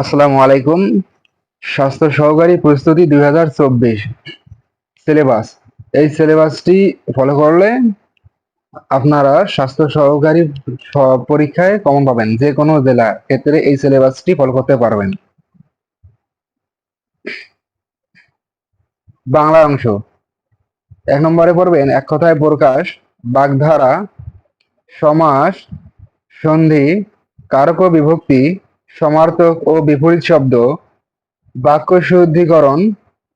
আসসালামু আলাইকুম। স্বাস্থ্য সহকারী প্রস্তুতি 2024 সিলেবাস। এই সিলেবাসটি ফলো করলে আপনারা স্বাস্থ্য সহকারী পরীক্ষায় কমন পাবেন। যে কোনো জেলার ক্ষেত্রে এই সিলেবাসটি ফলো করতে পারবেন। বাংলা অংশ 1 নম্বরে পড়বেন এক কথায় প্রকাশ, বাগধারা, সমাস, সন্ধি, কারক ও বিভক্তি, সমার্থক ও বিপরীত শব্দ, বাক্য শুদ্ধিকরণ,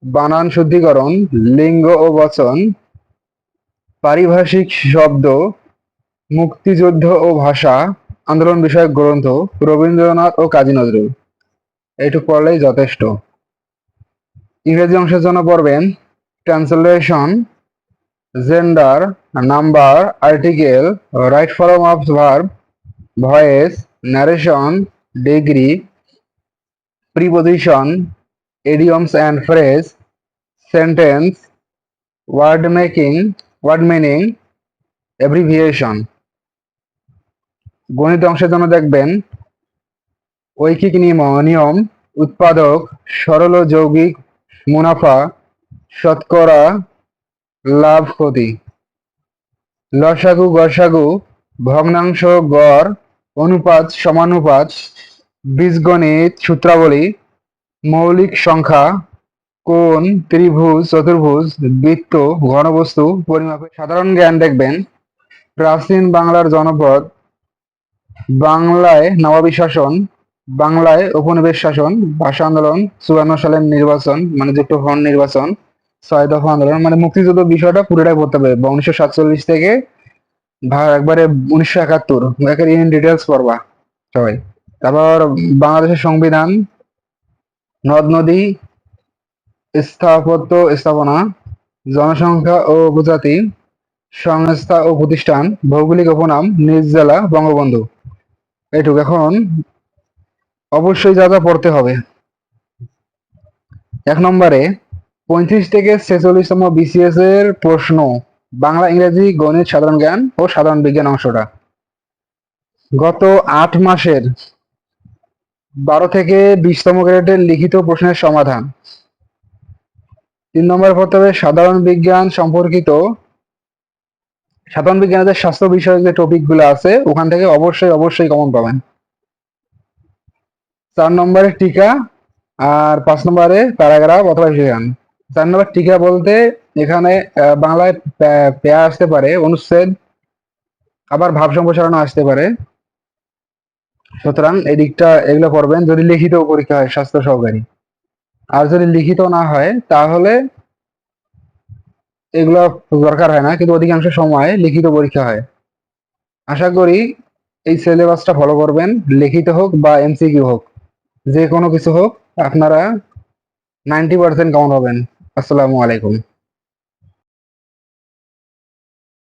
বানান শুদ্ধিকরণ, লিঙ্গ ও বচন, পারিভাষিক শব্দ, মুক্তিযুদ্ধ ও ভাষা, আন্দোলন বিষয়ক গ্রন্থ, রবীন্দ্রনাথ ও কাজী নজরুল। এইটুকু পড়লেই যথেষ্ট। ইংরেজি অংশের জন্য পড়বেন translation, gender, number, article, right form of verb, voice, narration, degree, preposition, idioms and phrase, sentence, word making, word meaning, abbreviation। গণিত অংশের জন্য দেখবেন ঐকিক নিয়ম, উৎপাদক, সরল ও যৌগিক, মুনাফা, শতকরা, লাভ ক্ষতি, লসাগু গসাগু, ভগ্নাংশ, গড়, অনুপাত সমানুপাত, বীজগণিত সূত্রাবলী, মৌলিক সংখ্যা, কোণ, ত্রিভুজ, চতুর্ভুজ, বৃত্ত, ঘনবস্তু পরিমাপের সাধারণ জ্ঞান দেখবেন প্রাচীন বাংলার জনপদ, বাংলায় নবাবী শাসন, বাংলায় উপনিবেশ শাসন, ভাষা আন্দোলন, 54 সালের নির্বাচন মানে যুক্ত ফ্রন্ট নির্বাচন, 6 দফা আন্দোলন মানে মুক্তিযুদ্ধ বিষয়টা পুরোটাই পড়তে হবে। 1947 থেকে একবারে 1971 একের ইন ডিটেলস পড়বা সবাই। তারপর বাংলাদেশের সংবিধান, নদ নদী, স্থাপত্য স্থাপনা, জনসংখ্যা ও উপজাতি, সংস্থা ও প্রতিষ্ঠান, ভৌগোলিক উপনাম, নিজ জেলা, বঙ্গবন্ধু। এইটুকু। এখন অবশ্যই যা যা পড়তে হবে। 1 নম্বরে 35 থেকে 46তম BCS এর প্রশ্ন, বাংলা, ইংরেজি, গণিত, সাধারণ জ্ঞান ও সাধারণ বিজ্ঞান অংশটা গত 8 মাসের 12 থেকে 20তম গ্রেডের লিখিত প্রশ্নের সমাধান। 3 নম্বরে পড়তে হবে সাধারণ বিজ্ঞান সম্পর্কিত, সাধারণ বিজ্ঞানের যে স্বাস্থ্য বিষয়ক যে টপিক গুলো আছে ওখান থেকে অবশ্যই কমন পাবেন। 4 নম্বরে টিকা, আর 5 নম্বরে প্যারাগ্রাফ অথবা বিশেষণ। 4 নম্বর টিকা বলতে এখানে বাংলায় পেয়া আসতে পারে, অনুচ্ছেদ, আবার ভাব সম্প্রসারণ আসতে পারে। সুতরাং এই দিকটা এগুলো পড়বেন যদি লিখিত পরীক্ষা হয় স্বাস্থ্য সহকারী। আর যদি লিখিত না হয় তাহলে এগুলো দরকার হয় না, কিন্তু অধিকাংশ সময় লিখিত পরীক্ষা হয়। আশা করি এই সিলেবাসটা ফলো করবেন, লিখিত হোক বা MCQ হোক, যে কোনো কিছু হোক, আপনারা 90% কমন হবেন। আসসালামু আলাইকুম।